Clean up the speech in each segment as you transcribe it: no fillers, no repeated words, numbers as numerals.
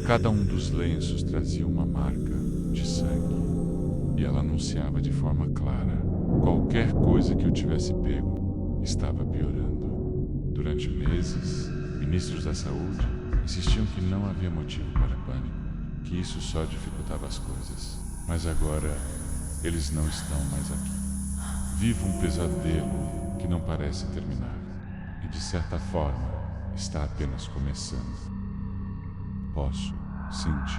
Cada um dos lenços trazia uma marca de sangue, e ela anunciava de forma clara: qualquer coisa que eu tivesse pego estava piorando. Durante meses, ministros da saúde insistiam que não havia motivo para pânico, que isso só dificultava as coisas. Mas agora, eles não estão mais aqui. Vivo um pesadelo que não parece terminar, e de certa forma está apenas começando. Posso sentir.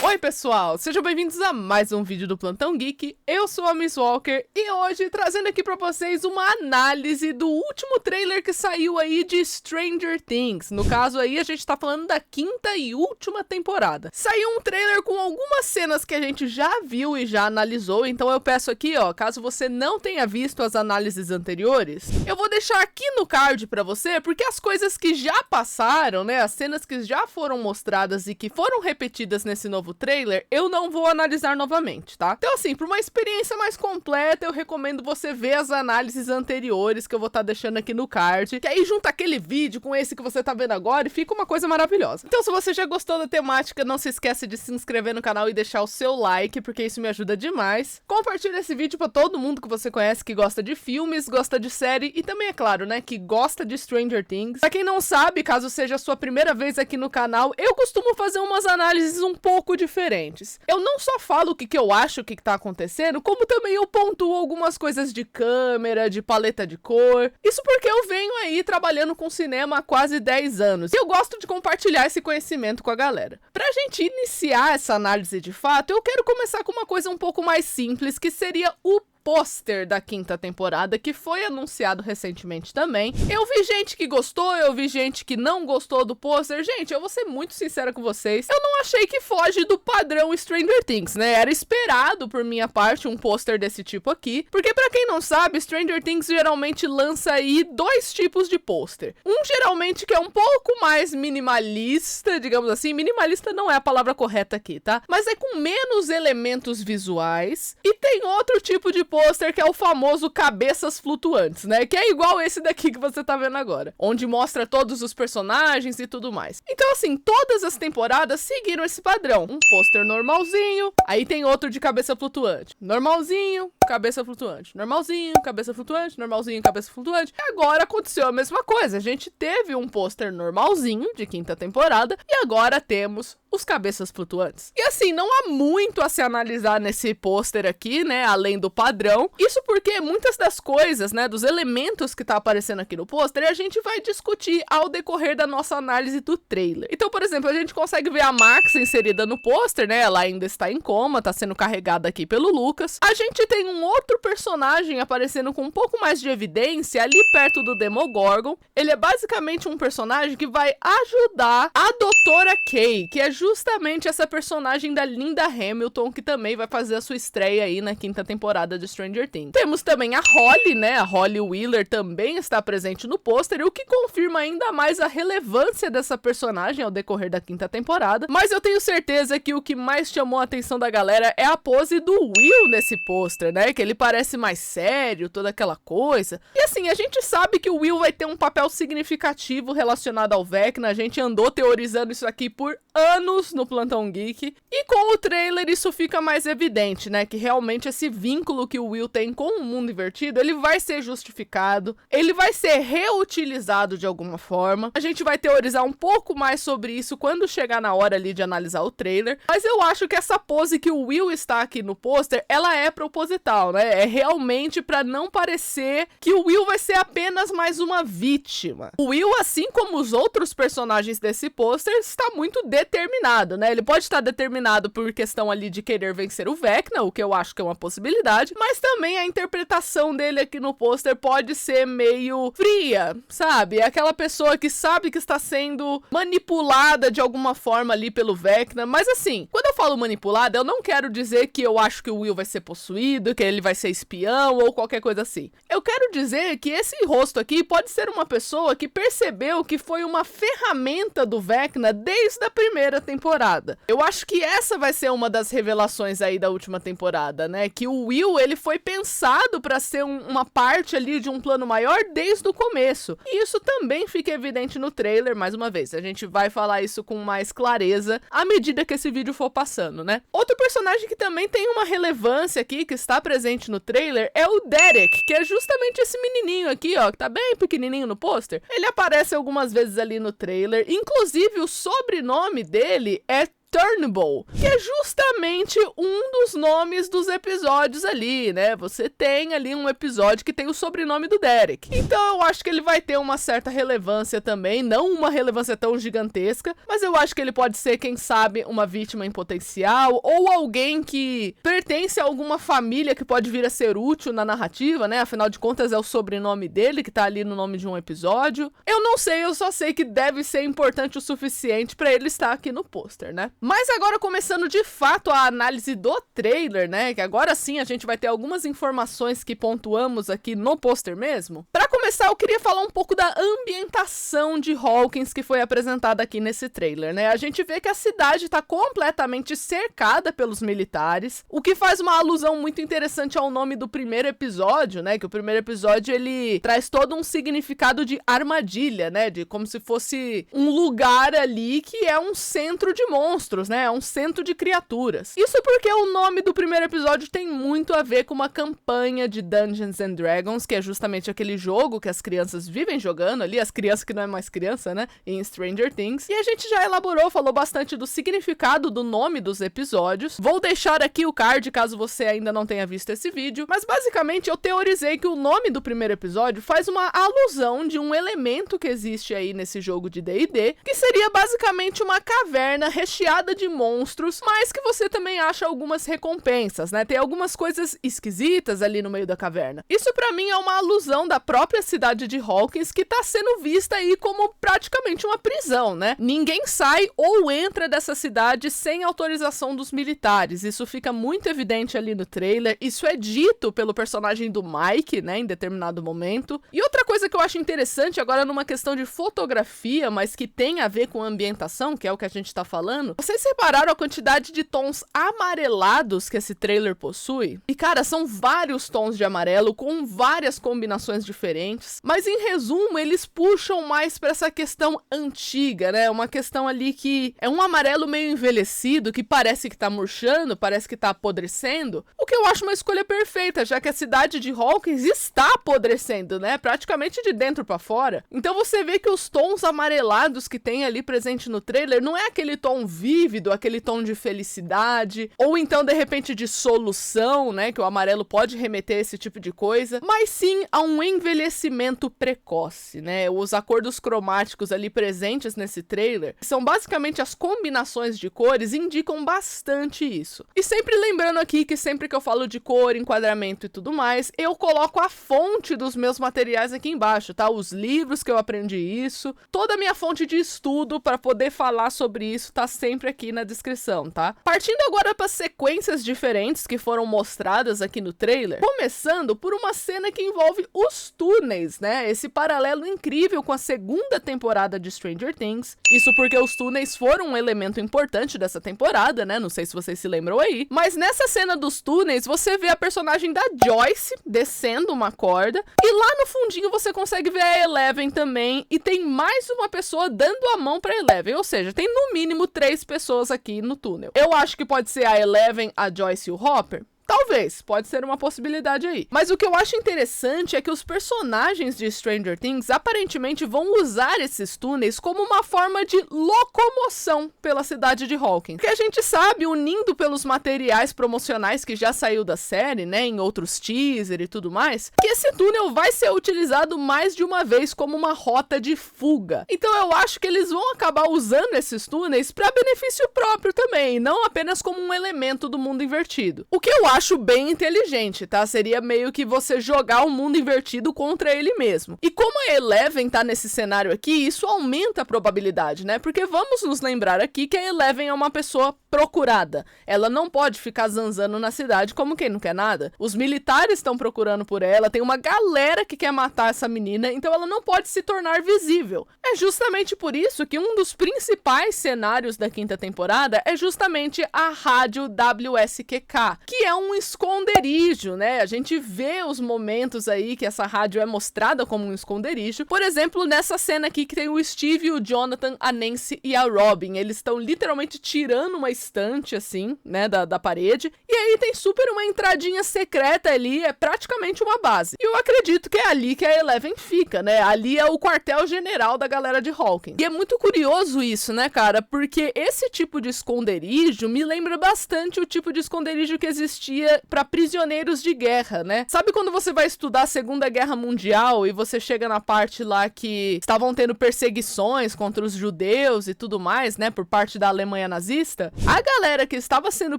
Oi pessoal, sejam bem-vindos a mais um vídeo do Plantão Geek. Eu sou a Miss Walker e hoje trazendo aqui pra vocês uma análise do último trailer que saiu aí de Stranger Things. No caso aí a gente tá falando da quinta e última temporada. Saiu um trailer com algumas cenas que a gente já viu e já analisou, então eu peço aqui, ó, caso você não tenha visto as análises anteriores, eu vou deixar aqui no card pra você, porque as coisas que já passaram, né, as cenas que já foram mostradas e que foram repetidas nesse novo trailer, eu não vou analisar novamente, tá? Então assim, para uma experiência mais completa, eu recomendo você ver as análises anteriores que eu vou estar deixando aqui no card, que aí junta aquele vídeo com esse que você tá vendo agora e fica uma coisa maravilhosa. Então se você já gostou da temática, não se esquece de se inscrever no canal e deixar o seu like, porque isso me ajuda demais. Compartilha esse vídeo para todo mundo que você conhece que gosta de filmes, gosta de série e também, é claro, né, que gosta de Stranger Things. Pra quem não sabe, caso seja a sua primeira vez aqui no canal, eu costumo fazer umas análises um pouco diferentes. Eu não só falo o que eu acho que tá acontecendo, como também eu pontuo algumas coisas de câmera, de paleta de cor. Isso porque eu venho aí trabalhando com cinema há quase 10 anos e eu gosto de compartilhar esse conhecimento com a galera. Pra gente iniciar essa análise de fato, eu quero começar com uma coisa um pouco mais simples, que seria o pôster da quinta temporada, que foi anunciado recentemente também. Eu vi gente que gostou, eu vi gente que não gostou do pôster. Gente, eu vou ser muito sincera com vocês, eu não achei que foge do padrão Stranger Things, né? Era esperado por minha parte um pôster desse tipo aqui, porque pra quem não sabe, Stranger Things geralmente lança aí dois tipos de pôster. Um geralmente que é um pouco mais minimalista, digamos assim. Minimalista não é a palavra correta aqui, tá? Mas é com menos elementos visuais. E tem outro tipo de pôster que é o famoso cabeças flutuantes, né? Que é igual esse daqui que você tá vendo agora, onde mostra todos os personagens e tudo mais. Então assim, todas as temporadas seguiram esse padrão. Um pôster normalzinho, aí tem outro de cabeça flutuante. Normalzinho, cabeça flutuante. Normalzinho, cabeça flutuante. Normalzinho, cabeça flutuante. E agora aconteceu a mesma coisa. A gente teve um pôster normalzinho de quinta temporada e agora temos os cabeças flutuantes. E assim, não há muito a se analisar nesse pôster aqui, né, além do padrão. Isso porque muitas das coisas, né, dos elementos que tá aparecendo aqui no pôster, a gente vai discutir ao decorrer da nossa análise do trailer. Então, por exemplo, a gente consegue ver a Max inserida no pôster, né, ela ainda está em coma, tá sendo carregada aqui pelo Lucas. A gente tem um outro personagem aparecendo com um pouco mais de evidência ali perto do Demogorgon. Ele é basicamente um personagem que vai ajudar a Doutora Kay, que é justamente essa personagem da Linda Hamilton, que também vai fazer a sua estreia aí na quinta temporada de Stranger Things. Temos também a Holly, né? A Holly Wheeler também está presente no pôster, o que confirma ainda mais a relevância dessa personagem ao decorrer da quinta temporada. Mas eu tenho certeza que o que mais chamou a atenção da galera é a pose do Will nesse pôster, né? Que ele parece mais sério, toda aquela coisa. E assim, a gente sabe que o Will vai ter um papel significativo relacionado ao Vecna. A gente andou teorizando isso aqui por anos no Plantão Geek, e com o trailer isso fica mais evidente, né, que realmente esse vínculo que o Will tem com o mundo invertido, ele vai ser justificado, ele vai ser reutilizado de alguma forma. A gente vai teorizar um pouco mais sobre isso quando chegar na hora ali de analisar o trailer, mas eu acho que essa pose que o Will está aqui no pôster, ela é proposital, né, é realmente pra não parecer que o Will vai ser apenas mais uma vítima. O Will, assim como os outros personagens desse pôster, está muito determinado, né? Ele pode estar determinado por questão ali de querer vencer o Vecna, o que eu acho que é uma possibilidade, mas também a interpretação dele aqui no pôster pode ser meio fria, sabe? É aquela pessoa que sabe que está sendo manipulada de alguma forma ali pelo Vecna, mas assim, quando eu eu falo manipulada, eu não quero dizer que eu acho que o Will vai ser possuído, que ele vai ser espião ou qualquer coisa assim. Eu quero dizer que esse rosto aqui pode ser uma pessoa que percebeu que foi uma ferramenta do Vecna desde a primeira temporada. Eu acho que essa vai ser uma das revelações aí da última temporada, né? Que o Will, ele foi pensado pra ser uma parte ali de um plano maior desde o começo. E isso também fica evidente no trailer, mais uma vez. A gente vai falar isso com mais clareza à medida que esse vídeo for passando, né? Outro personagem que também tem uma relevância aqui, que está presente no trailer, é o Derek, que é justamente esse menininho aqui, ó, que tá bem pequenininho no pôster. Ele aparece algumas vezes ali no trailer, inclusive o sobrenome dele é Turnbull, que é justamente um dos nomes dos episódios ali, né? Você tem ali um episódio que tem o sobrenome do Derek. Então eu acho que ele vai ter uma certa relevância também, não uma relevância tão gigantesca, mas eu acho que ele pode ser, quem sabe, uma vítima em potencial, ou alguém que pertence a alguma família que pode vir a ser útil na narrativa, né? Afinal de contas é o sobrenome dele que tá ali no nome de um episódio. Eu não sei, eu só sei que deve ser importante o suficiente pra ele estar aqui no pôster, né? Mas agora começando de fato a análise do trailer, né? Que agora sim a gente vai ter algumas informações que pontuamos aqui no pôster mesmo. Pra começar, eu queria falar um pouco da ambientação de Hawkins que foi apresentada aqui nesse trailer, né? A gente vê que a cidade tá completamente cercada pelos militares, o que faz uma alusão muito interessante ao nome do primeiro episódio, né? Que o primeiro episódio, ele traz todo um significado de armadilha, né? De como se fosse um lugar ali que é um centro de monstros, né? É um centro de criaturas. Isso porque o nome do primeiro episódio tem muito a ver com uma campanha de Dungeons and Dragons, que é justamente aquele jogo que as crianças vivem jogando ali, as crianças que não é mais criança, né? Em Stranger Things. E a gente já elaborou, falou bastante do significado do nome dos episódios. Vou deixar aqui o card caso você ainda não tenha visto esse vídeo, mas basicamente eu teorizei que o nome do primeiro episódio faz uma alusão de um elemento que existe aí nesse jogo de D&D, que seria basicamente uma caverna recheada de monstros, mas que você também acha algumas recompensas, né? Tem algumas coisas esquisitas ali no meio da caverna. Isso pra mim é uma alusão da própria cidade de Hawkins, que tá sendo vista aí como praticamente uma prisão, né? Ninguém sai ou entra dessa cidade sem autorização dos militares. Isso fica muito evidente ali no trailer. Isso é dito pelo personagem do Mike, né? Em determinado momento. E outra coisa que eu acho interessante agora numa questão de fotografia, mas que tem a ver com a ambientação, que é o que a gente tá falando, vocês separaram a quantidade de tons amarelados que esse trailer possui? E cara, são vários tons de amarelo com várias combinações diferentes, mas em resumo eles puxam mais pra essa questão antiga, né? Uma questão ali que é um amarelo meio envelhecido, que parece que tá murchando, parece que tá apodrecendo, o que eu acho uma escolha perfeita, já que a cidade de Hawkins está apodrecendo, né? Praticamente de dentro pra fora. Então você vê que os tons amarelados que tem ali presente no trailer não é aquele tom vívido, aquele tom de felicidade, ou então de repente de solução, né, que o amarelo pode remeter a esse tipo de coisa, mas sim a um envelhecimento precoce, né? Os acordos cromáticos ali presentes nesse trailer, que são basicamente as combinações de cores, indicam bastante isso. E sempre lembrando aqui que sempre que eu falo de cor, enquadramento e tudo mais, eu coloco a fonte dos meus materiais aqui embaixo, tá? Os livros que eu aprendi isso, toda a minha fonte de estudo para poder falar sobre isso tá sempre aqui na descrição, tá? Partindo agora para sequências diferentes que foram mostradas aqui no trailer, começando por uma cena que envolve os túneis, né? Esse paralelo incrível com a segunda temporada de Stranger Things. Isso porque os túneis foram um elemento importante dessa temporada, né? Não sei se vocês se lembram aí. Mas nessa cena dos túneis, você vê a personagem da Joyce descendo uma corda. E lá no fundinho você consegue ver a Eleven também. E tem mais uma pessoa dando a mão pra Eleven. Ou seja, tem no mínimo 3 pessoas aqui no túnel. Eu acho que pode ser a Eleven, a Joyce e o Hopper. Talvez, pode ser uma possibilidade aí. Mas o que eu acho interessante é que os personagens de Stranger Things aparentemente vão usar esses túneis como uma forma de locomoção pela cidade de Hawkins. Que a gente sabe, unindo pelos materiais promocionais que já saiu da série, né, em outros teaser e tudo mais, que esse túnel vai ser utilizado mais de uma vez como uma rota de fuga. Então eu acho que eles vão acabar usando esses túneis para benefício próprio também, não apenas como um elemento do mundo invertido. O que eu acho bem inteligente, tá? Seria meio que você jogar o mundo invertido contra ele mesmo. E como a Eleven tá nesse cenário aqui, isso aumenta a probabilidade, né? Porque vamos nos lembrar aqui que a Eleven é uma pessoa procurada. Ela não pode ficar zanzando na cidade como quem não quer nada. Os militares estão procurando por ela, tem uma galera que quer matar essa menina, então ela não pode se tornar visível. É justamente por isso que um dos principais cenários da quinta temporada é justamente a rádio WSQK, que é um esconderijo, né? A gente vê os momentos aí que essa rádio é mostrada como um esconderijo. Por exemplo, nessa cena aqui que tem o Steve, o Jonathan, a Nancy e a Robin. Eles estão literalmente tirando uma estante, assim, né, da parede. E aí tem super uma entradinha secreta ali, é praticamente uma base. E eu acredito que é ali que a Eleven fica, né? Ali é o quartel-general da galera de Hawkins. E é muito curioso isso, né, cara? Porque esse tipo de esconderijo me lembra bastante o tipo de esconderijo que existia para prisioneiros de guerra, né? Sabe quando você vai estudar a Segunda Guerra Mundial e você chega na parte lá que estavam tendo perseguições contra os judeus e tudo mais, né, por parte da Alemanha nazista? A galera que estava sendo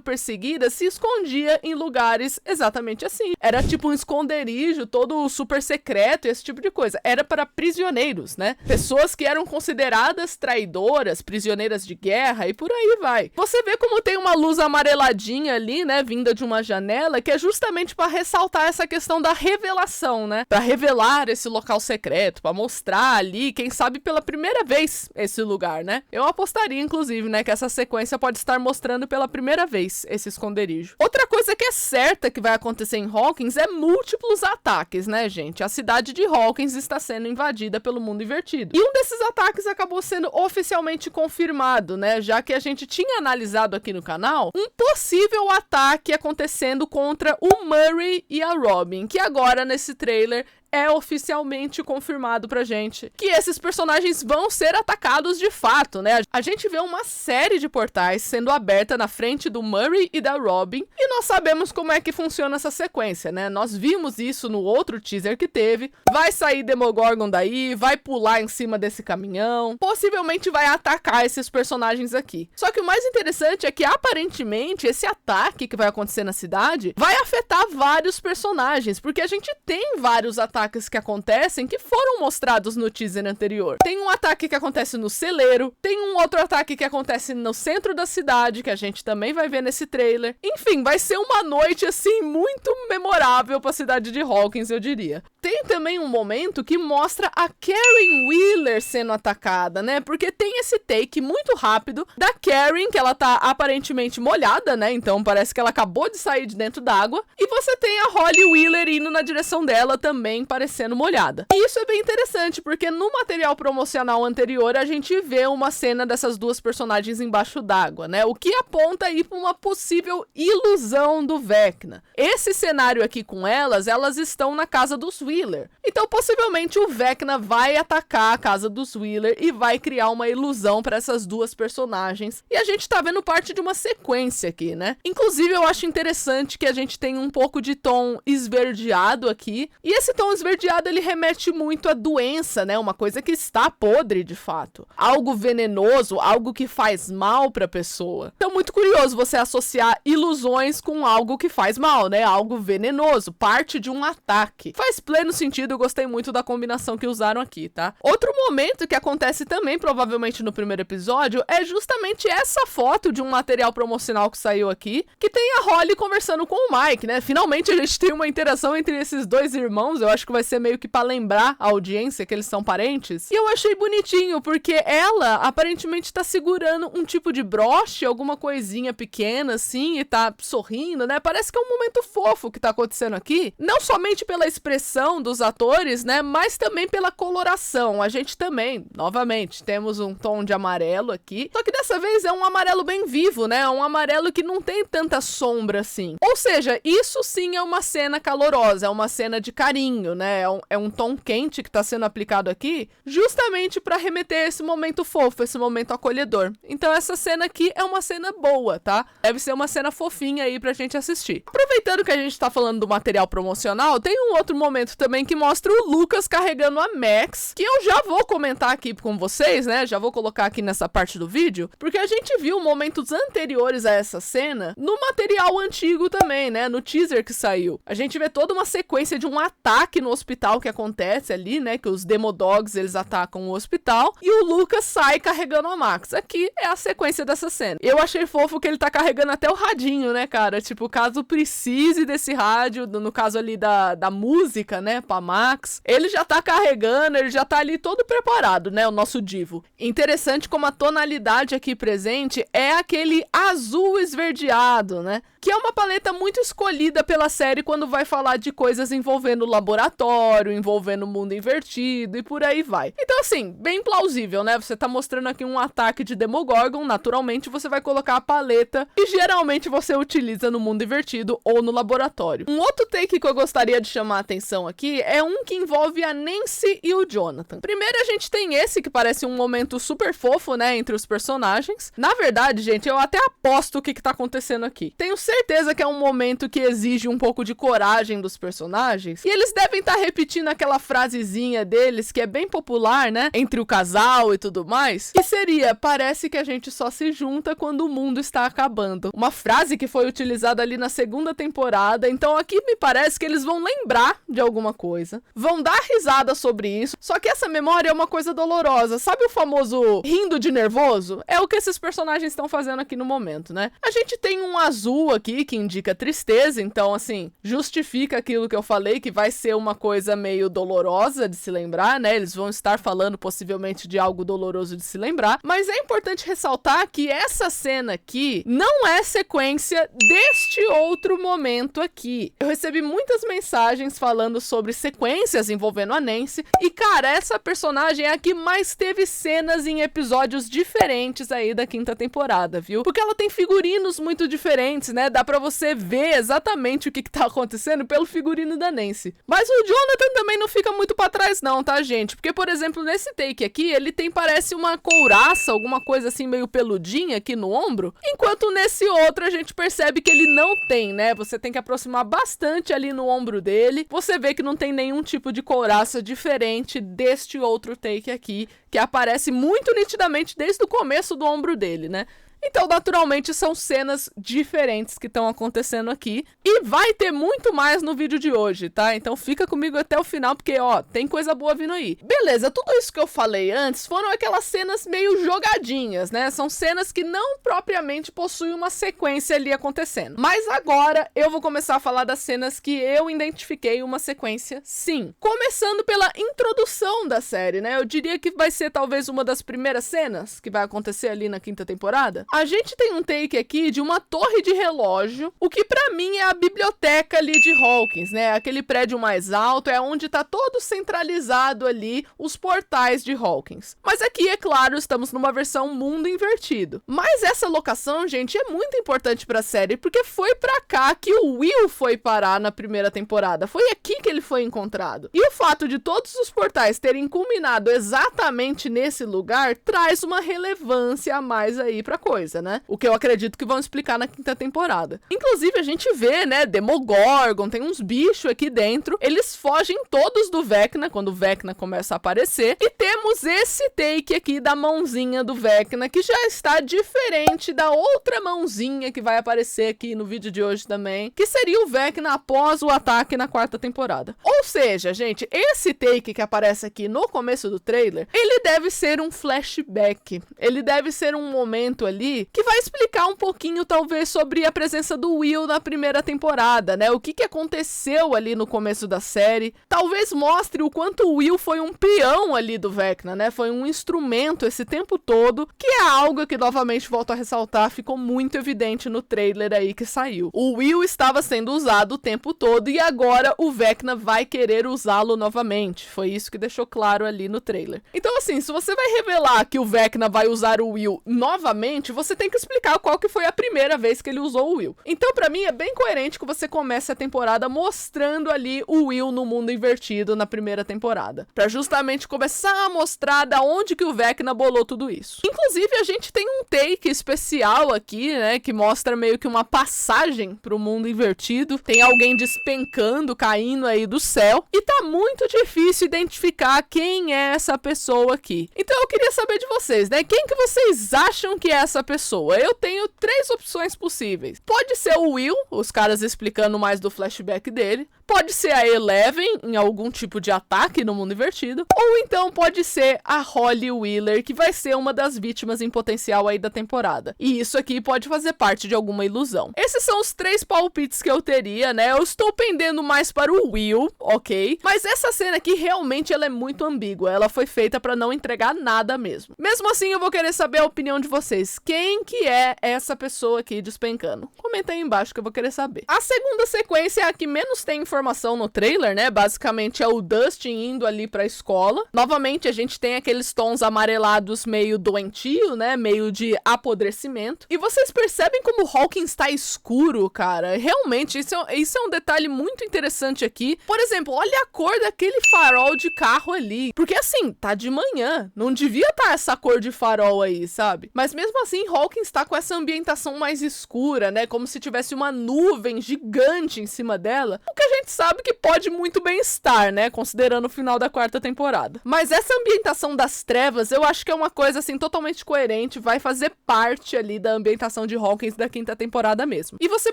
perseguida se escondia em lugares exatamente assim. Era tipo um esconderijo todo super secreto, esse tipo de coisa. Era para prisioneiros, né? Pessoas que eram consideradas traidoras, prisioneiras de guerra e por aí vai. Você vê como tem uma luz amareladinha ali, né, vinda de uma janela, que é justamente para ressaltar essa questão da revelação, né? Para revelar esse local secreto, para mostrar ali, quem sabe pela primeira vez esse lugar, né? Eu apostaria, inclusive, né, que essa sequência pode estar mostrando pela primeira vez esse esconderijo. Outra coisa que é certa que vai acontecer em Hawkins é múltiplos ataques, né, gente? A cidade de Hawkins está sendo invadida pelo mundo invertido. E um desses ataques acabou sendo oficialmente confirmado, né? Já que a gente tinha analisado aqui no canal um possível ataque acontecendo contra o Murray e a Robin, que agora nesse trailer é oficialmente confirmado pra gente que esses personagens vão ser atacados de fato, né? A gente vê uma série de portais sendo aberta na frente do Murray e da Robin, e nós sabemos como é que funciona essa sequência, né? Nós vimos isso no outro teaser que teve. Vai sair Demogorgon daí, vai pular em cima desse caminhão, possivelmente vai atacar esses personagens aqui. Só que o mais interessante é que aparentemente esse ataque que vai acontecer na cidade vai afetar vários personagens, porque a gente tem vários ataques que acontecem que foram mostrados no teaser anterior. Tem um ataque que acontece no celeiro, tem um outro ataque que acontece no centro da cidade, que a gente também vai ver nesse trailer. Enfim, vai ser uma noite, assim, muito memorável pra cidade de Hawkins, eu diria. Tem também um momento que mostra a Karen Wheeler sendo atacada, né? Porque tem esse take muito rápido da Karen, que ela tá aparentemente molhada, né? Então parece que ela acabou de sair de dentro d'água. E você tem a Holly Wheeler indo na direção dela também, parecendo molhada. E isso é bem interessante, porque no material promocional anterior a gente vê uma cena dessas duas personagens embaixo d'água, né? O que aponta aí para uma possível ilusão do Vecna. Esse cenário aqui com elas estão na casa dos Wheeler. Então possivelmente o Vecna vai atacar a casa dos Wheeler e vai criar uma ilusão para essas duas personagens. E a gente tá vendo parte de uma sequência aqui, né? Inclusive eu acho interessante que a gente tem um pouco de tom esverdeado aqui. E esse tom esverdeado ele remete muito à doença, né? Uma coisa que está podre de fato. Algo venenoso, algo que faz mal para a pessoa. Então muito curioso você associar ilusões com algo que faz mal, né? Algo venenoso, parte de um ataque. Faz pleno sentido, eu gostei muito da combinação que usaram aqui, tá? Outro momento que acontece também, provavelmente no primeiro episódio, é justamente essa foto de um material promocional que saiu aqui, que tem a Holly conversando com o Mike, né? Finalmente a gente tem uma interação entre esses dois irmãos, eu acho que vai ser meio que pra lembrar a audiência que eles são parentes. E eu achei bonitinho, porque ela aparentemente tá segurando um tipo de broche, alguma coisinha pequena assim, e tá sorrindo, né? Parece que é um momento fofo que tá acontecendo aqui. Não somente pela expressão dos atores, né? Mas também pela coloração. A gente também, novamente, temos um tom de amarelo aqui. Só que dessa vez é um amarelo bem vivo, né? Um amarelo que não tem tanta sombra assim. Ou seja, isso sim é uma cena calorosa, é uma cena de carinho, né? É um tom quente que tá sendo aplicado aqui, justamente pra remeter a esse momento fofo, esse momento acolhedor. Então essa cena aqui é uma cena boa, tá? Deve ser uma cena fofinha aí pra gente assistir. Aproveitando que a gente tá falando do material promocional, tem um outro momento também que mostra o Lucas carregando a Max, que eu já vou comentar aqui com vocês, né? Já vou colocar aqui nessa parte do vídeo, porque a gente viu momentos anteriores a essa cena no material antigo também, né? No teaser que saiu. A gente vê toda uma sequência de um ataque no hospital que acontece ali, né, que os Demodogs, eles atacam o hospital, e o Lucas sai carregando a Max. Aqui é a sequência dessa cena. Eu achei fofo que ele tá carregando até o radinho, né, cara? Tipo, caso precise desse rádio, no caso ali da música, né, pra Max, ele já tá carregando, ele já tá ali todo preparado, né, o nosso divo. Interessante como a tonalidade aqui presente é aquele azul esverdeado, né? Que é uma paleta muito escolhida pela série quando vai falar de coisas envolvendo o laboratório, envolvendo o mundo invertido e por aí vai. Então, assim, bem plausível, né? Você tá mostrando aqui um ataque de Demogorgon, naturalmente você vai colocar a paleta que geralmente você utiliza no mundo invertido ou no laboratório. Um outro take que eu gostaria de chamar a atenção aqui é um que envolve a Nancy e o Jonathan. Primeiro a gente tem esse que parece um momento super fofo, né, entre os personagens. Na verdade, gente, eu até aposto o que tá acontecendo aqui. Tenho certeza que é um momento que exige um pouco de coragem dos personagens, e eles devem estar repetindo aquela frasezinha deles que é bem popular, né, entre o casal e tudo mais, que seria: parece que a gente só se junta quando o mundo está acabando. Uma frase que foi utilizada ali na segunda temporada, então aqui me parece que eles vão lembrar de alguma coisa, vão dar risada sobre isso, só que essa memória é uma coisa dolorosa. Sabe o famoso rindo de nervoso? É o que esses personagens estão fazendo aqui no momento, né? A gente tem um azul aqui que indica tristeza, então assim, justifica aquilo que eu falei, que vai ser uma coisa meio dolorosa de se lembrar, né? Eles vão estar falando possivelmente de algo doloroso de se lembrar, mas é importante ressaltar que essa cena aqui não é sequência deste outro momento aqui. Eu recebi muitas mensagens falando sobre sequências envolvendo a Nancy, e cara, essa personagem é a que mais teve cenas em episódios diferentes aí da quinta temporada, viu? Porque ela tem figurinos muito diferentes, né? Dá pra você ver exatamente o que tá acontecendo pelo figurino da Nancy. Mas o Jonathan também não fica muito pra trás não, tá, gente? Porque, por exemplo, nesse take aqui, ele tem, parece uma couraça, alguma coisa assim meio peludinha aqui no ombro, enquanto nesse outro a gente percebe que ele não tem, né? Você tem que aproximar bastante ali no ombro dele, você vê que não tem nenhum tipo de couraça diferente deste outro take aqui, que aparece muito nitidamente desde o começo do ombro dele, né? Então, naturalmente, são cenas diferentes que estão acontecendo aqui. E vai ter muito mais no vídeo de hoje, tá? Então fica comigo até o final, porque, ó, tem coisa boa vindo aí. Beleza, tudo isso que eu falei antes foram aquelas cenas meio jogadinhas, né? São cenas que não propriamente possuem uma sequência ali acontecendo. Mas agora eu vou começar a falar das cenas que eu identifiquei uma sequência, sim. Começando pela introdução da série, né? Eu diria que vai ser talvez uma das primeiras cenas que vai acontecer ali na quinta temporada. A gente tem um take aqui de uma torre de relógio, o que pra mim é a biblioteca ali de Hawkins, né? Aquele prédio mais alto é onde tá todo centralizado ali os portais de Hawkins. Mas aqui, é claro, estamos numa versão mundo invertido. Mas essa locação, gente, é muito importante pra série, porque foi pra cá que o Will foi parar na primeira temporada. Foi aqui que ele foi encontrado. E o fato de todos os portais terem culminado exatamente nesse lugar traz uma relevância a mais aí pra coisa, né? O que eu acredito que vão explicar na quinta temporada. Inclusive, a gente vê, né, Demogorgon, tem uns bichos aqui dentro. Eles fogem todos do Vecna, quando o Vecna começa a aparecer. E temos esse take aqui da mãozinha do Vecna, que já está diferente da outra mãozinha que vai aparecer aqui no vídeo de hoje também, que seria o Vecna após o ataque na quarta temporada. Ou seja, gente, esse take que aparece aqui no começo do trailer, ele deve ser um flashback. Ele deve ser um momento ali que vai explicar um pouquinho, talvez, sobre a presença do Will na primeira temporada, né? O que aconteceu ali no começo da série. Talvez mostre o quanto o Will foi um peão ali do Vecna, né? Foi um instrumento esse tempo todo, que é algo que, novamente, volto a ressaltar, ficou muito evidente no trailer aí que saiu. O Will estava sendo usado o tempo todo e agora o Vecna vai querer usá-lo novamente. Foi isso que deixou claro ali no trailer. Então, assim, se você vai revelar que o Vecna vai usar o Will novamente, você tem que explicar qual que foi a primeira vez que ele usou o Will. Então, pra mim, é bem coerente que você comece a temporada mostrando ali o Will no mundo invertido na primeira temporada, pra justamente começar a mostrar da onde que o Vecna bolou tudo isso. Inclusive, a gente tem um take especial aqui, né, que mostra meio que uma passagem pro mundo invertido. Tem alguém despencando, caindo aí do céu, e tá muito difícil identificar quem é essa pessoa aqui. Então, eu queria saber de vocês, né, quem que vocês acham que é essa pessoa? Eu tenho 3 opções possíveis. Pode ser o Will, os caras explicando mais do flashback dele. Pode ser a Eleven em algum tipo de ataque no mundo invertido. Ou então pode ser a Holly Wheeler, que vai ser uma das vítimas em potencial aí da temporada. E isso aqui pode fazer parte de alguma ilusão. Esses são os 3 palpites que eu teria, né? Eu estou pendendo mais para o Will, ok? Mas essa cena aqui realmente ela é muito ambígua. Ela foi feita para não entregar nada mesmo. Mesmo assim, eu vou querer saber a opinião de vocês. Quem que é essa pessoa aqui despencando? Comenta aí embaixo que eu vou querer saber. A segunda sequência é a que menos tem informação no trailer, né? Basicamente é o Dustin indo ali pra escola. Novamente, a gente tem aqueles tons amarelados meio doentio, né? Meio de apodrecimento. E vocês percebem como o Hawkins está escuro, cara? Realmente, isso é um detalhe muito interessante aqui. Por exemplo, olha a cor daquele farol de carro ali. Porque assim, tá de manhã. Não devia estar essa cor de farol aí, sabe? Mas mesmo assim, Hawkins tá com essa ambientação mais escura, né? Como se tivesse uma nuvem gigante em cima dela. O que a gente sabe que pode muito bem estar, né? Considerando o final da 4ª temporada. Mas essa ambientação das trevas, eu acho que é uma coisa, assim, totalmente coerente. Vai fazer parte ali da ambientação de Hawkins da 5ª temporada mesmo. E você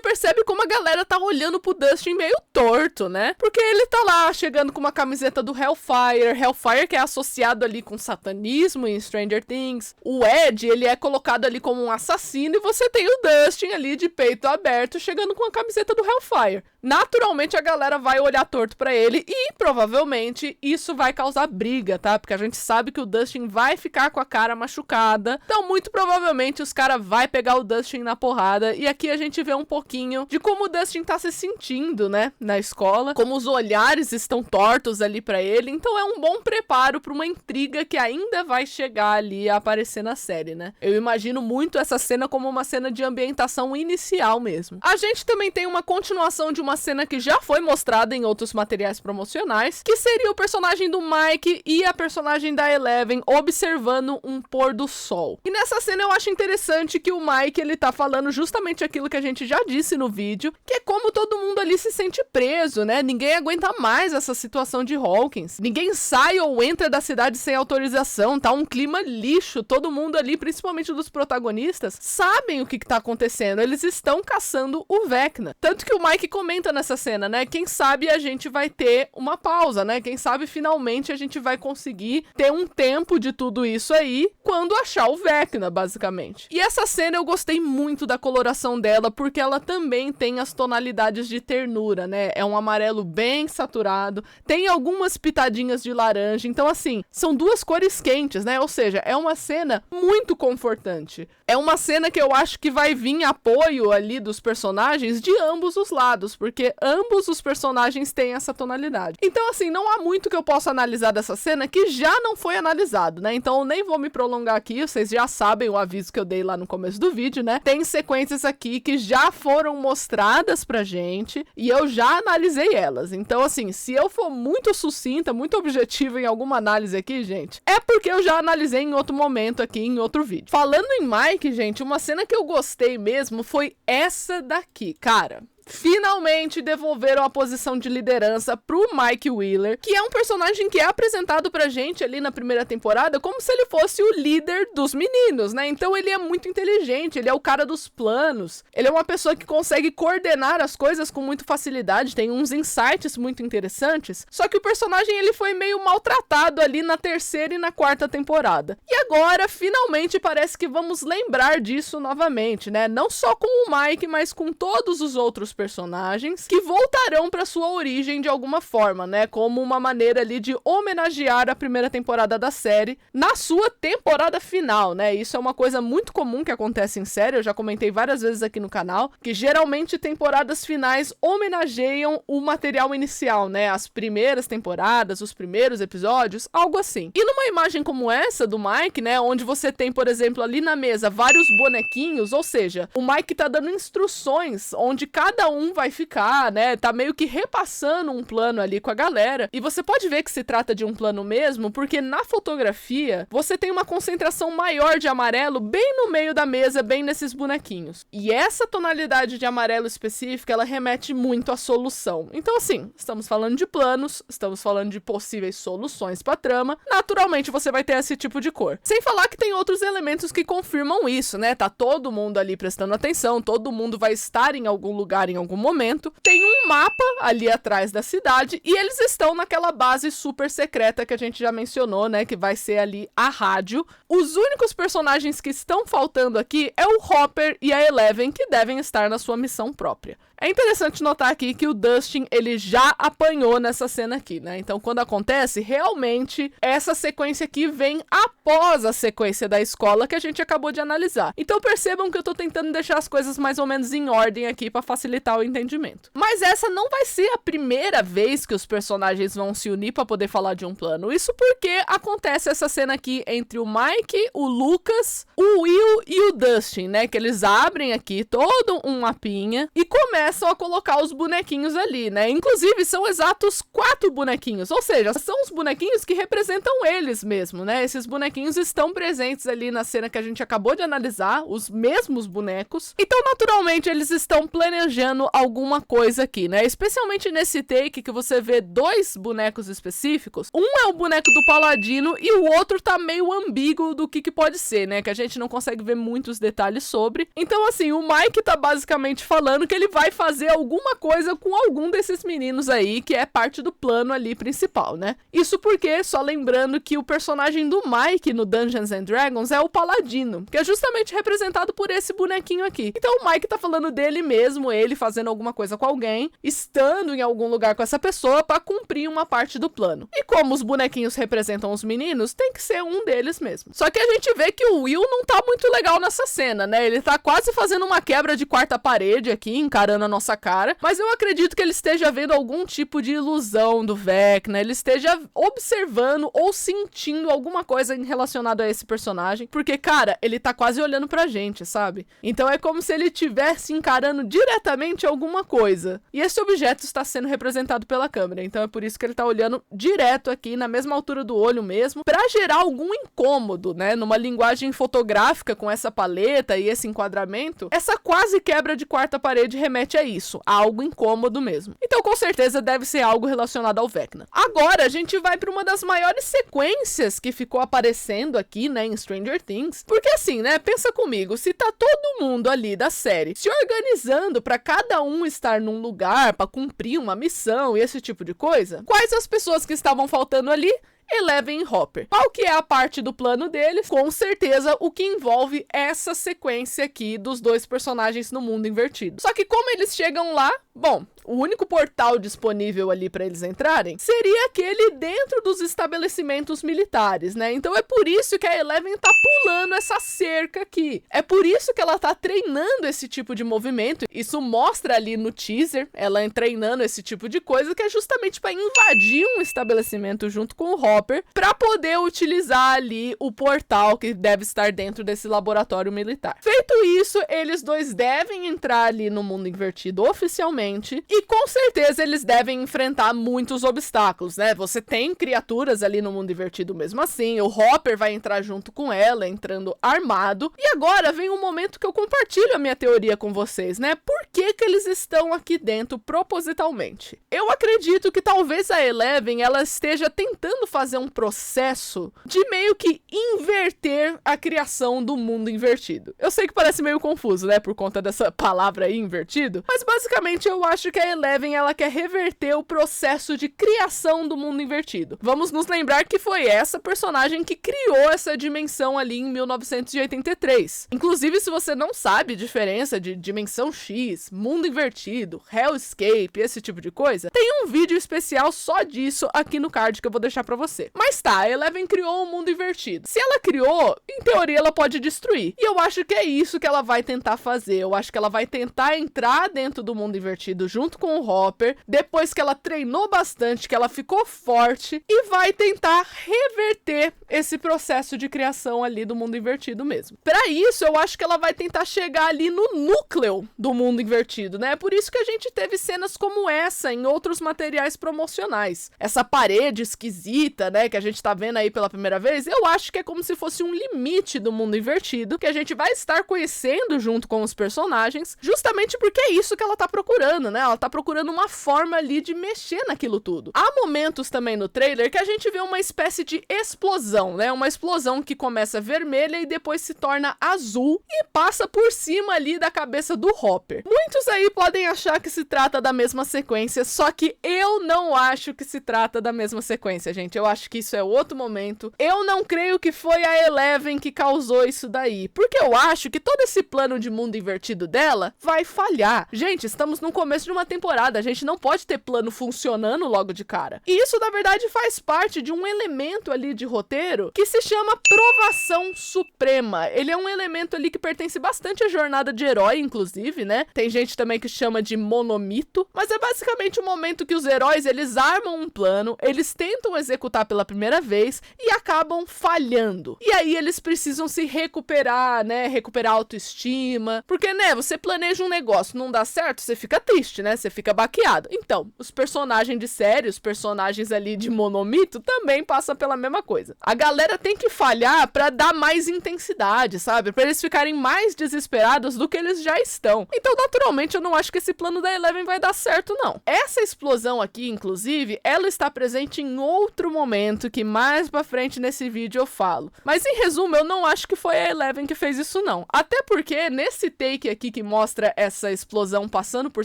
percebe como a galera tá olhando pro Dustin meio torto, né? Porque ele tá lá chegando com uma camiseta do Hellfire. Hellfire que é associado ali com satanismo em Stranger Things. O Ed, ele é colocado ali como um assassino. E você tem o Dustin ali de peito aberto chegando com a camiseta do Hellfire. Naturalmente a galera vai olhar torto pra ele e provavelmente isso vai causar briga, tá? Porque a gente sabe que o Dustin vai ficar com a cara machucada. Então muito provavelmente os caras vai pegar o Dustin na porrada. E aqui a gente vê um pouquinho de como o Dustin tá se sentindo, né? Na escola. Como os olhares estão tortos ali pra ele. Então é um bom preparo pra uma intriga que ainda vai chegar ali a aparecer na série, né? Eu imagino muito essa cena como uma cena de ambientação inicial mesmo. A gente também tem uma continuação de uma cena que já foi mostrada em outros materiais promocionais, que seria o personagem do Mike e a personagem da Eleven observando um pôr do sol. E nessa cena eu acho interessante que o Mike, ele tá falando justamente aquilo que a gente já disse no vídeo, que é como todo mundo ali se sente preso, né? Ninguém aguenta mais essa situação de Hawkins. Ninguém sai ou entra da cidade sem autorização, tá um clima lixo. Todo mundo ali, principalmente dos protagonistas, sabem o que tá acontecendo. Eles estão caçando o Vecna. Tanto que o Mike comenta nessa cena, né? Quem sabe a gente vai ter uma pausa, né? Quem sabe finalmente a gente vai conseguir ter um tempo de tudo isso aí quando achar o Vecna, basicamente. E essa cena eu gostei muito da coloração dela, porque ela também tem as tonalidades de ternura, né? É um amarelo bem saturado, tem algumas pitadinhas de laranja, então assim, são 2 cores quentes, né? Ou seja, é uma cena muito confortante. É uma cena que eu acho que vai vir apoio ali dos personagens de ambos os lados, porque ambos os personagens têm essa tonalidade. Então, assim, não há muito que eu possa analisar dessa cena que já não foi analisado, né? Então, eu nem vou me prolongar aqui, vocês já sabem o aviso que eu dei lá no começo do vídeo, né? Tem sequências aqui que já foram mostradas pra gente e eu já analisei elas. Então, assim, se eu for muito sucinta, muito objetiva em alguma análise aqui, gente, é porque eu já analisei em outro momento aqui, em outro vídeo. Falando em Mike, gente, uma cena que eu gostei mesmo foi essa daqui, cara. Finalmente devolveram a posição de liderança pro Mike Wheeler, que é um personagem que é apresentado pra gente ali na 1ª temporada como se ele fosse o líder dos meninos, né? Então ele é muito inteligente, ele é o cara dos planos, ele é uma pessoa que consegue coordenar as coisas com muita facilidade, tem uns insights muito interessantes, só que o personagem ele foi meio maltratado ali na 3ª e na 4ª temporada. E agora, finalmente, parece que vamos lembrar disso novamente, né? Não só com o Mike, mas com todos os outros personagens que voltarão para sua origem de alguma forma, né? Como uma maneira ali de homenagear a 1ª temporada da série na sua temporada final, né? Isso é uma coisa muito comum que acontece em série, eu já comentei várias vezes aqui no canal, que geralmente temporadas finais homenageiam o material inicial, né? As primeiras temporadas, os primeiros episódios, algo assim. E numa imagem como essa do Mike, né? Onde você tem, por exemplo, ali na mesa vários bonequinhos, ou seja, o Mike tá dando instruções onde cada cada um vai ficar, né? Tá meio que repassando um plano ali com a galera. E você pode ver que se trata de um plano mesmo, porque na fotografia você tem uma concentração maior de amarelo bem no meio da mesa, bem nesses bonequinhos. E essa tonalidade de amarelo específica, ela remete muito à solução. Então, assim, estamos falando de planos, estamos falando de possíveis soluções pra trama. Naturalmente, você vai ter esse tipo de cor. Sem falar que tem outros elementos que confirmam isso, né? Tá todo mundo ali prestando atenção, todo mundo vai estar em algum lugar em algum momento. Tem um mapa ali atrás da cidade e eles estão naquela base super secreta que a gente já mencionou, né? Que vai ser ali a rádio. Os únicos personagens que estão faltando aqui é o Hopper e a Eleven, que devem estar na sua missão própria. É interessante notar aqui que o Dustin, ele já apanhou nessa cena aqui, né? Então, quando acontece, realmente, essa sequência aqui vem após a sequência da escola que a gente acabou de analisar. Então, percebam que eu tô tentando deixar as coisas mais ou menos em ordem aqui pra facilitar o entendimento. Mas essa não vai ser a primeira vez que os personagens vão se unir pra poder falar de um plano. Isso porque acontece essa cena aqui entre o Mike, o Lucas, o Will e o Dustin, né? Que eles abrem aqui todo um mapinha e começam a colocar os bonequinhos ali, né? Inclusive, são exatos 4 bonequinhos, ou seja, são os bonequinhos que representam eles mesmo, né? Esses bonequinhos estão presentes ali na cena que a gente acabou de analisar, os mesmos bonecos. Então, naturalmente, eles estão planejando alguma coisa aqui, né? Especialmente nesse take que você vê 2 bonecos específicos. Um é o boneco do Paladino e o outro tá meio ambíguo do que pode ser, né? Que a gente não consegue ver muitos detalhes sobre. Então, assim, o Mike tá basicamente falando que ele vai fazer alguma coisa com algum desses meninos aí, que é parte do plano ali principal, né? Isso porque, só lembrando que o personagem do Mike no Dungeons and Dragons é o Paladino, que é justamente representado por esse bonequinho aqui. Então o Mike tá falando dele mesmo, ele fazendo alguma coisa com alguém, estando em algum lugar com essa pessoa pra cumprir uma parte do plano. E como os bonequinhos representam os meninos, tem que ser um deles mesmo. Só que a gente vê que o Will não tá muito legal nessa cena, né? Ele tá quase fazendo uma quebra de quarta parede aqui, encarando a nossa cara, mas eu acredito que ele esteja vendo algum tipo de ilusão do Vecna, ele esteja observando ou sentindo alguma coisa relacionada a esse personagem, porque, cara, ele tá quase olhando pra gente, sabe? Então é como se ele estivesse encarando diretamente alguma coisa, e esse objeto está sendo representado pela câmera, então é por isso que ele tá olhando direto aqui, na mesma altura do olho mesmo, pra gerar algum incômodo, né? Numa linguagem fotográfica com essa paleta e esse enquadramento, essa quase quebra de quarta parede remete a isso, a algo incômodo mesmo. Então, com certeza, deve ser algo relacionado ao Vecna. Agora, a gente vai para uma das maiores sequências que ficou aparecendo aqui, né, em Stranger Things. Porque assim, né, pensa comigo, se tá todo mundo ali da série se organizando para cada um estar num lugar para cumprir uma missão e esse tipo de coisa, quais as pessoas que estavam faltando ali? Eleven e Hopper. Qual que é a parte do plano deles? Com certeza o que envolve essa sequência aqui dos 2 personagens no mundo invertido. Só que como eles chegam lá, bom, o único portal disponível ali para eles entrarem seria aquele dentro dos estabelecimentos militares, né? Então é por isso que a Eleven tá pulando essa cerca aqui. É por isso que ela tá treinando esse tipo de movimento. Isso mostra ali no teaser, ela treinando esse tipo de coisa, que é justamente para invadir um estabelecimento junto com o Hopper, para poder utilizar ali o portal que deve estar dentro desse laboratório militar. Feito isso, eles 2 devem entrar ali no mundo invertido oficialmente, e com certeza eles devem enfrentar muitos obstáculos, né? Você tem criaturas ali no mundo invertido mesmo assim, o Hopper vai entrar junto com ela, entrando armado. E agora vem um momento que eu compartilho a minha teoria com vocês, né? Por que eles estão aqui dentro propositalmente? Eu acredito que talvez a Eleven, ela esteja tentando fazer um processo de meio que inverter a criação do mundo invertido. Eu sei que parece meio confuso, né? Por conta dessa palavra aí, invertido, mas basicamente eu acho que a Eleven, ela quer reverter o processo de criação do mundo invertido. Vamos nos lembrar que foi essa personagem que criou essa dimensão ali em 1983. Inclusive, se você não sabe a diferença de dimensão X, mundo invertido, Hellscape, esse tipo de coisa, tem um vídeo especial só disso aqui no card que eu vou deixar pra vocês. acontecer. Mas tá, a Eleven criou um mundo invertido. Se ela criou, em teoria ela pode destruir. E eu acho que é isso que ela vai tentar fazer. Eu acho que ela vai tentar entrar dentro do mundo invertido junto com o Hopper, depois que ela treinou bastante, que ela ficou forte, e vai tentar reverter esse processo de criação ali do mundo invertido mesmo. Para isso, eu acho que ela vai tentar chegar ali no núcleo do mundo invertido, né? É por isso que a gente teve cenas como essa em outros materiais promocionais. Essa parede esquisita, né, que a gente tá vendo aí pela primeira vez, eu acho que é como se fosse um limite do mundo invertido, que a gente vai estar conhecendo junto com os personagens, justamente porque é isso que ela tá procurando, né? Ela tá procurando uma forma ali de mexer naquilo tudo. Há momentos também no trailer que a gente vê uma espécie de explosão, né? Uma explosão que começa vermelha e depois se torna azul e passa por cima ali da cabeça do Hopper. Muitos aí podem achar que se trata da mesma sequência, só que eu não acho que se trata da mesma sequência, gente. Eu acho que isso é outro momento. Eu não creio que foi a Eleven que causou isso daí, porque eu acho que todo esse plano de mundo invertido dela vai falhar. Gente, estamos no começo de uma temporada, a gente não pode ter plano funcionando logo de cara. E isso, na verdade, faz parte de um elemento ali de roteiro que se chama provação suprema. Ele é um elemento ali que pertence bastante à jornada de herói, inclusive, né? Tem gente também que chama de monomito, mas é basicamente o momento que os heróis, eles armam um plano, eles tentam executar pela primeira vez e acabam falhando. E aí eles precisam se recuperar, né? Recuperar a autoestima, porque, né, você planeja um negócio, não dá certo, você fica triste, né? Você fica baqueado. Então, os personagens de série, os personagens ali de monomito também passam pela mesma coisa. A galera tem que falhar pra dar mais intensidade, sabe? Pra eles ficarem mais desesperados do que eles já estão. Então, naturalmente, eu não acho que esse plano da Eleven vai dar certo, não. Essa explosão aqui, inclusive, ela está presente em outro momento que mais pra frente nesse vídeo eu falo. Mas, em resumo, eu não acho que foi a Eleven que fez isso, não. Até porque, nesse take aqui que mostra essa explosão passando por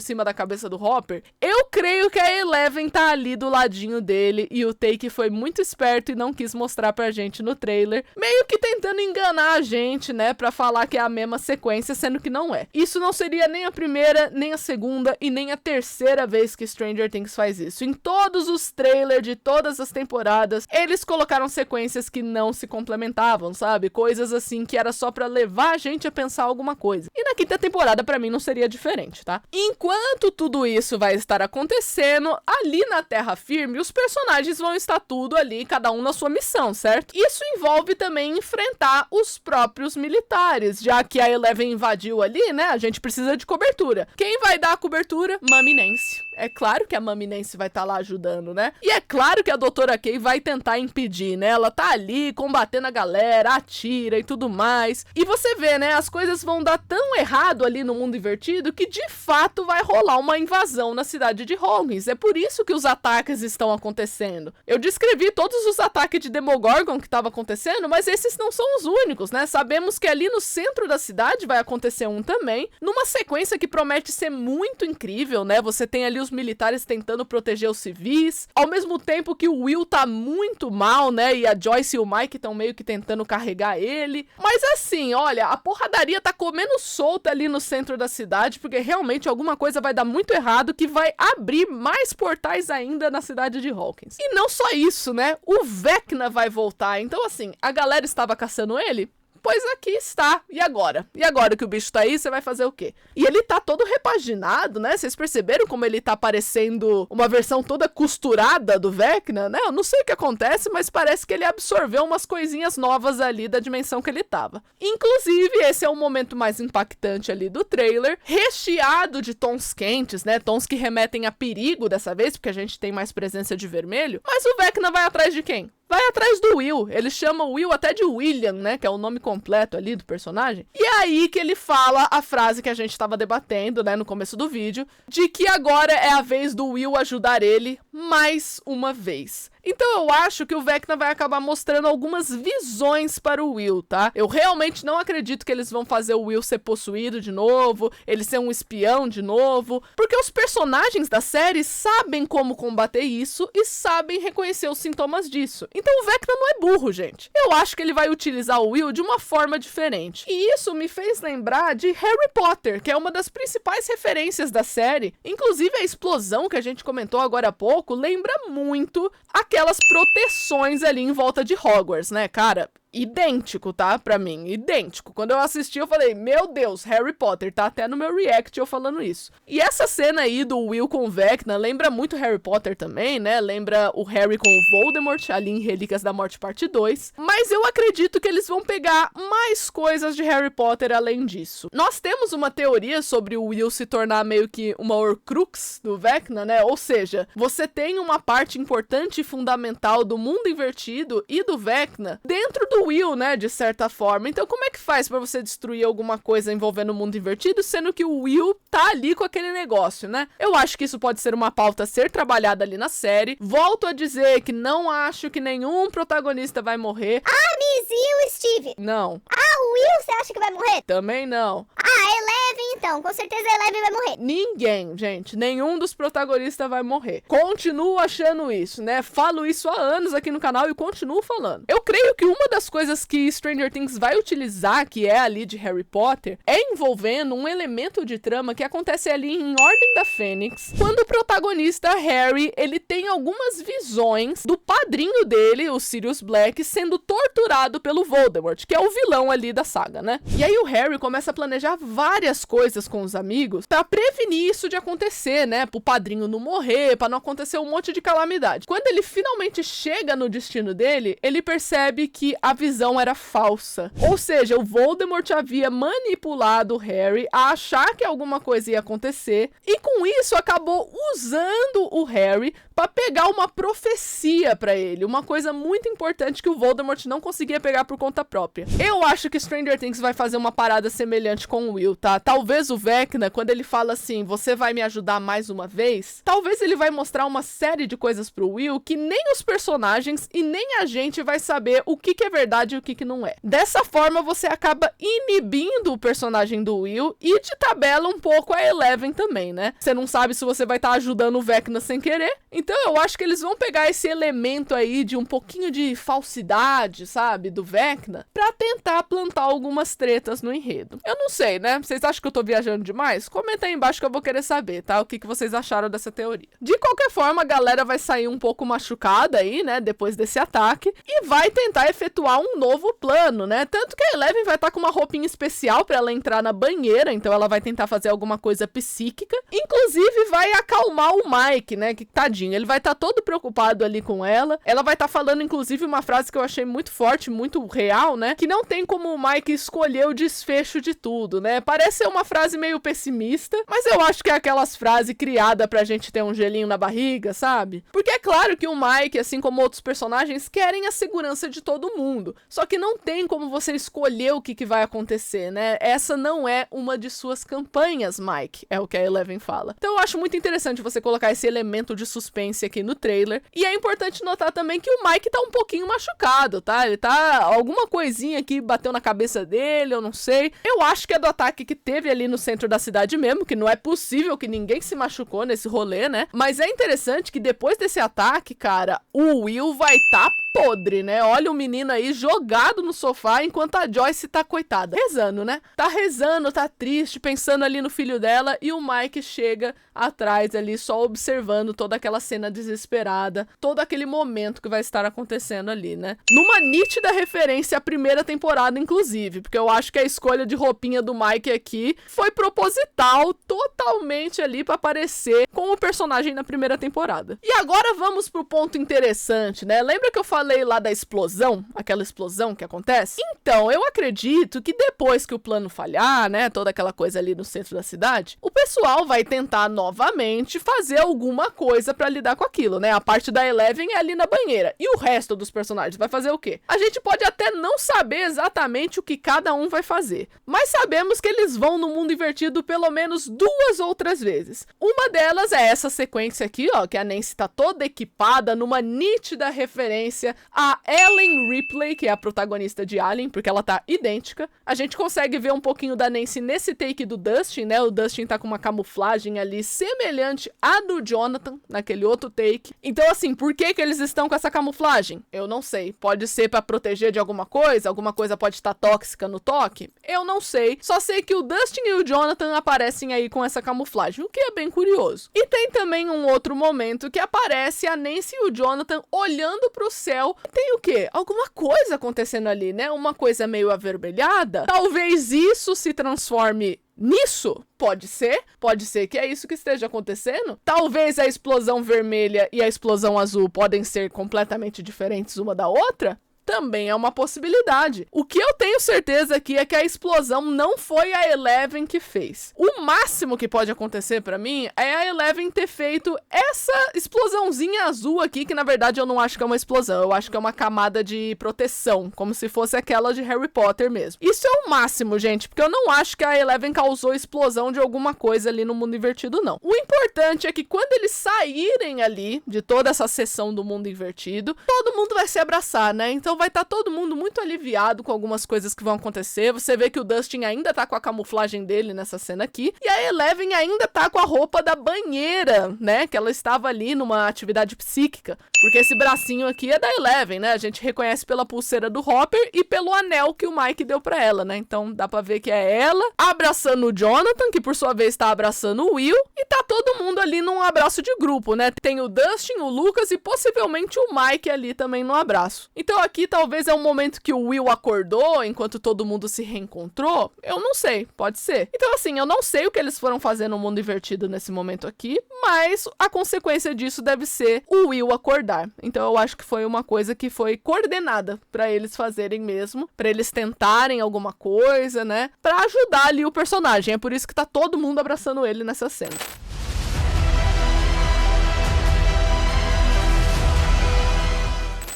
cima da cabeça do Hopper, eu creio que a Eleven tá ali do ladinho dele e o take foi muito esperto e não quis mostrar pra gente no trailer, meio que tentando enganar a gente, né, pra falar que é a mesma sequência, sendo que não é. Isso não seria nem a primeira, nem a segunda e nem a terceira vez que Stranger Things faz isso. Em todos os trailers de todas as temporadas, eles colocaram sequências que não se complementavam, sabe? Coisas assim que era só pra levar a gente a pensar alguma coisa. E na quinta temporada, pra mim, não seria diferente, tá? Enquanto tudo isso vai estar acontecendo, ali na Terra Firme, os personagens vão estar tudo ali, cada um na sua missão, certo? Isso envolve também enfrentar os próprios militares, já que a Eleven invadiu ali, né? A gente precisa de cobertura. Quem vai dar a cobertura? Mami Nancy. É claro que a Mami Nancy vai estar lá ajudando, né? E é claro que a Doutora Kay vai tentar impedir, né? Ela tá ali combatendo a galera, atira e tudo mais. E você vê, né? As coisas vão dar tão errado ali no mundo invertido que de fato vai rolar uma invasão na cidade de Hawkins. É por isso que os ataques estão acontecendo. Eu descrevi todos os ataques de Demogorgon que estavam acontecendo, mas esses não são os únicos, né? Sabemos que ali no centro da cidade vai acontecer um também, numa sequência que promete ser muito incrível, né? Você tem ali os militares tentando proteger os civis, ao mesmo tempo que o Will tá muito mal, né? E a Joyce e o Mike estão meio que tentando carregar ele. Mas assim, olha, a porradaria tá comendo solta ali no centro da cidade, porque realmente alguma coisa vai dar muito errado que vai abrir mais portais ainda na cidade de Hawkins. E não só isso, né? O Vecna vai voltar. Então assim, a galera estava caçando ele? Pois aqui está. E agora? E agora que o bicho tá aí, você vai fazer o quê? E ele tá todo repaginado, né? Vocês perceberam como ele tá parecendo uma versão toda costurada do Vecna, né? Eu não sei o que acontece, mas parece que ele absorveu umas coisinhas novas ali da dimensão que ele tava. Inclusive, esse é o momento mais impactante ali do trailer, recheado de tons quentes, né? Tons que remetem a perigo dessa vez, porque a gente tem mais presença de vermelho. Mas o Vecna vai atrás de quem? Vai atrás do Will. Ele chama o Will até de William, né? Que é o nome completo ali do personagem. E é aí que ele fala a frase que a gente estava debatendo, né? No começo do vídeo. De que agora é a vez do Will ajudar ele mais uma vez. Então eu acho que o Vecna vai acabar mostrando algumas visões para o Will, tá? Eu realmente não acredito que eles vão fazer o Will ser possuído de novo, ele ser um espião de novo, porque os personagens da série sabem como combater isso e sabem reconhecer os sintomas disso. Então o Vecna não é burro, gente. Eu acho que ele vai utilizar o Will de uma forma diferente. E isso me fez lembrar de Harry Potter, que é uma das principais referências da série. Inclusive a explosão que a gente comentou agora há pouco lembra muito a aquelas proteções ali em volta de Hogwarts, né, cara? Idêntico, tá? Pra mim, idêntico. Quando eu assisti, eu falei, meu Deus, Harry Potter, tá até no meu react eu falando isso. E essa cena aí do Will com o Vecna lembra muito Harry Potter também, né? Lembra o Harry com o Voldemort, ali em Relíquias da Morte parte 2. Mas eu acredito que eles vão pegar mais coisas de Harry Potter além disso. Nós temos uma teoria sobre o Will se tornar meio que uma Horcrux do Vecna, né? Ou seja, você tem uma parte importante e fundamental do mundo invertido e do Vecna dentro do Will, né, de certa forma. Então como é que faz pra você destruir alguma coisa envolvendo o mundo invertido, sendo que o Will tá ali com aquele negócio, né? Eu acho que isso pode ser uma pauta a ser trabalhada ali na série. Volto a dizer que não acho que nenhum protagonista vai morrer. Ah, Miss e o Steve? Não. Ah, o Will, você acha que vai morrer? Também não. Ah, Eleven então, com certeza a Eleven vai morrer. Ninguém, gente, nenhum dos protagonistas vai morrer. Continuo achando isso, né? Falo isso há anos aqui no canal e continuo falando. Eu creio que uma das coisas que Stranger Things vai utilizar, que é ali de Harry Potter, é envolvendo um elemento de trama que acontece ali em Ordem da Fênix, quando o protagonista Harry, ele tem algumas visões do padrinho dele, o Sirius Black, sendo torturado pelo Voldemort, que é o vilão ali da saga, né? E aí o Harry começa a planejar várias coisas com os amigos pra prevenir isso de acontecer, né? Pro padrinho não morrer, pra não acontecer um monte de calamidade. Quando ele finalmente chega no destino dele, ele percebe que a visão era falsa. Ou seja, o Voldemort havia manipulado o Harry a achar que alguma coisa ia acontecer e com isso acabou usando o Harry para pegar uma profecia para ele, uma coisa muito importante que o Voldemort não conseguia pegar por conta própria. Eu acho que Stranger Things vai fazer uma parada semelhante com o Will, tá? Talvez o Vecna, quando ele fala assim, você vai me ajudar mais uma vez, talvez ele vai mostrar uma série de coisas pro Will que nem os personagens e nem a gente vai saber o que é verdade e o que não é. Dessa forma, você acaba inibindo o personagem do Will e de tabela um pouco a Eleven também, né? Você não sabe se você vai estar ajudando o Vecna sem querer. Então eu acho que eles vão pegar esse elemento aí de um pouquinho de falsidade, sabe? Do Vecna, pra tentar plantar algumas tretas no enredo. Eu não sei, né? Vocês acham que eu tô viajando demais? Comenta aí embaixo que eu vou querer saber, tá? O que vocês acharam dessa teoria. De qualquer forma, a galera vai sair um pouco machucada aí, né? Depois desse ataque e vai tentar efetuar um novo plano, né? Tanto que a Eleven vai estar com uma roupinha especial pra ela entrar na banheira, então ela vai tentar fazer alguma coisa psíquica. Inclusive, vai acalmar o Mike, né? Que tadinho, ele vai estar todo preocupado ali com ela. Ela vai estar falando, inclusive, uma frase que eu achei muito forte, muito real, né? Que não tem como o Mike escolher o desfecho de tudo, né? Parece ser uma frase meio pessimista, mas eu acho que é aquelas frases criadas pra gente ter um gelinho na barriga, sabe? Porque é claro que o Mike, assim como outros personagens, querem a segurança de todo mundo. Só que não tem como você escolher o que vai acontecer, né? Essa não é uma de suas campanhas, Mike, é o que a Eleven fala. Então eu acho muito interessante você colocar esse elemento de suspense aqui no trailer. E é importante notar também que o Mike tá um pouquinho machucado, tá? Ele tá... alguma coisinha aqui bateu na cabeça dele, eu não sei. Eu acho que é do ataque que teve ali no centro da cidade mesmo, que não é possível que ninguém se machucou nesse rolê, né? Mas é interessante que depois desse ataque, cara, o Will vai tá podre, né? Olha o menino aí jogado no sofá enquanto a Joyce tá coitada, rezando, né? Tá rezando, tá triste, pensando ali no filho dela e o Mike chega atrás ali só observando toda aquela cena desesperada, todo aquele momento que vai estar acontecendo ali, né? Numa nítida referência à primeira temporada, inclusive, porque eu acho que a escolha de roupinha do Mike aqui foi proposital, totalmente ali pra aparecer com o personagem na primeira temporada. E agora vamos pro ponto interessante, né? Lembra que eu falei lá da explosão? Aquela explosão que acontece? Então, eu acredito que depois que o plano falhar, né, toda aquela coisa ali no centro da cidade, o pessoal vai tentar novamente fazer alguma coisa pra lidar com aquilo, né? A parte da Eleven é ali na banheira. E o resto dos personagens vai fazer o quê? A gente pode até não saber exatamente o que cada um vai fazer, mas sabemos que eles vão no mundo invertido pelo menos 2 outras vezes. Uma delas é essa sequência aqui, ó, que a Nancy tá toda equipada numa nítida referência sequência, a Ellen Ripley, que é a protagonista de Alien, porque ela tá idêntica. A gente consegue ver um pouquinho da Nancy nesse take do Dustin, né? O Dustin tá com uma camuflagem ali semelhante à do Jonathan, naquele outro take. Então, assim, por que eles estão com essa camuflagem? Eu não sei. Pode ser pra proteger de alguma coisa pode estar tóxica no toque? Eu não sei. Só sei que o Dustin e o Jonathan aparecem aí com essa camuflagem, o que é bem curioso. E tem também um outro momento que aparece a Nancy e o Jonathan olhando pro céu. Tem o quê? Alguma coisa acontecendo ali, né? Uma coisa meio avermelhada. Talvez isso se transforme nisso? Pode ser que é isso que esteja acontecendo. Talvez a explosão vermelha e a explosão azul podem ser completamente diferentes uma da outra. Também é uma possibilidade. O que eu tenho certeza aqui é que a explosão não foi a Eleven que fez. O máximo que pode acontecer pra mim é a Eleven ter feito essa explosãozinha azul aqui, que na verdade eu não acho que é uma explosão, eu acho que é uma camada de proteção, como se fosse aquela de Harry Potter mesmo. Isso é o máximo, gente, porque eu não acho que a Eleven causou explosão de alguma coisa ali no mundo invertido, não. O importante é que quando eles saírem ali de toda essa sessão do mundo invertido, todo mundo vai se abraçar, né? Então vai estar todo mundo muito aliviado com algumas coisas que vão acontecer. Você vê que o Dustin ainda tá com a camuflagem dele nessa cena aqui. E a Eleven ainda tá com a roupa da banheira, né? Que ela estava ali numa atividade psíquica. Porque esse bracinho aqui é da Eleven, né? A gente reconhece pela pulseira do Hopper e pelo anel que o Mike deu pra ela, né? Então dá pra ver que é ela abraçando o Jonathan, que por sua vez tá abraçando o Will. E tá todo mundo ali num abraço de grupo, né? Tem o Dustin, o Lucas e possivelmente o Mike ali também no abraço. Então aqui talvez é um momento que o Will acordou enquanto todo mundo se reencontrou. Eu não sei, pode ser. Então assim, eu não sei o que eles foram fazer no mundo invertido nesse momento aqui, mas a consequência disso deve ser o Will acordar. Então eu acho que foi uma coisa que foi coordenada pra eles fazerem mesmo, pra eles tentarem alguma coisa, né? Pra ajudar ali o personagem. É por isso que tá todo mundo abraçando ele nessa cena.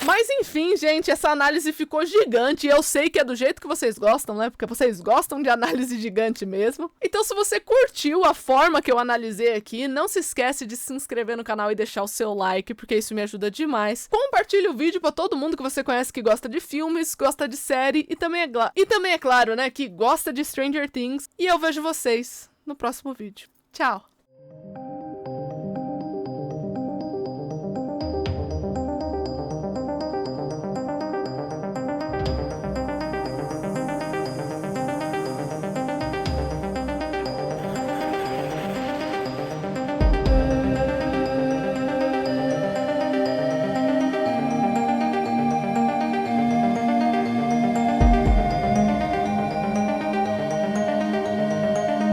Mas enfim, gente, essa análise ficou gigante e eu sei que é do jeito que vocês gostam, né? Porque vocês gostam de análise gigante mesmo. Então se você curtiu a forma que eu analisei aqui, não se esquece de se inscrever no canal e deixar o seu like, porque isso me ajuda demais. Compartilhe o vídeo pra todo mundo que você conhece que gosta de filmes, gosta de série e também é claro, né, que gosta de Stranger Things. E eu vejo vocês no próximo vídeo. Tchau!